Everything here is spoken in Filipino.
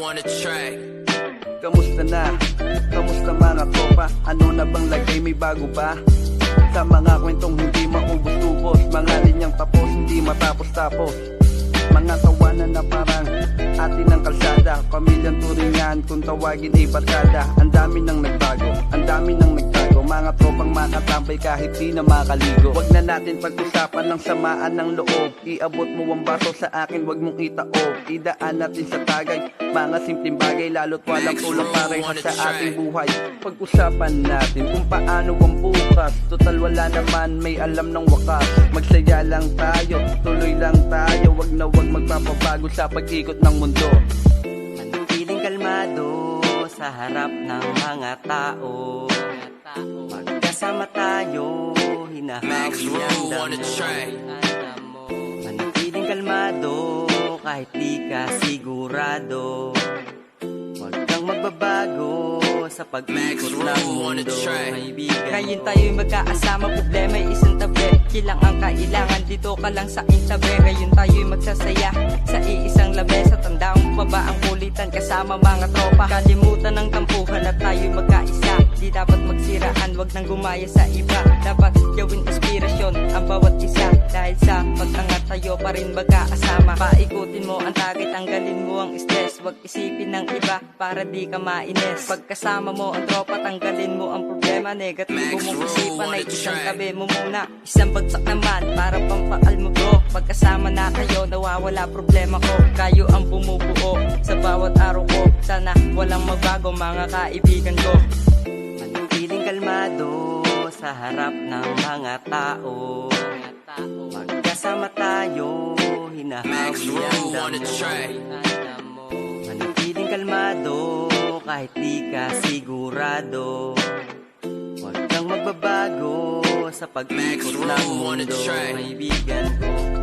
on the track. Kamusta na? Kamusta mga tropa? Ano na bang lagay, may bago ba? Sa mga kwentong hindi maubos-ubos, mga linyang tapos, hindi matapos-tapos, mga tawanan na parang atin ng kalsada, pamilyang turingan kung tawagin ay barkada. Ang dami nang nagbago, ang dami nang nagtago, mga tropang makatambay kahit di na makaligo. Wag na natin pag-usapan ng samaan ng loob, iabot mo ang baso sa akin, wag mong itaob. Idaan natin sa tagay, mga simpleng bagay, lalo't walang kulang parehas sa ating buhay. Pag-usapan natin kung paano ang bukas, total wala naman may alam ng wakas. Magsaya lang tayo, tuloy lang tayo, wag na wag magpapabago sa pag-ikot ng mundo. Manatiling kalmado sa harap ng mga tao, magkasama tayo, hinahawi ang damo. Manatiling kalmado kahit di ka sigurado, wag kang magbabago sa pag-ikot ng mundo, kaibigan. Ngayon tayo'y magkakasama, problema ay isang tabi. Kilang ang kailangan, dito ka lang sa intabi. Ngayon tayo'y magsasaya sa iisang labesa. Tandaan mo pa ba ang kulitan kasama mga tropa? Kalimutan ng tampuhan at tayo'y magkaisa. Di dapat magsiraan, wag nang gumaya sa iba. Dapat gawin inspirasyon ang bawat isa. Dahil sa pag-angat tayo pa rin magkakasama. Paikutin mo ang target, tanggalin mo ang stress. Wag isipin ng iba para di ka mainis. Pagkasama mo ang tropa, tanggalin mo ang problema. Negatibo mong isipan ay isang tabi mo muna. Isang bagsak naman para pampaalmo bro. Pagkasama na kayo, nawawala problema ko. Kayo ang bumubuo sa bawat araw ko. Sana walang magbago mga kaibigan ko. Manatiling kalmado sa harap ng mga tao, magkasama tayo, hinahawi ang damo. Manatiling kalmado kahit di ka sigurado, wag kang magbabago sa pag-ikot ng mundo, kaibigan ko.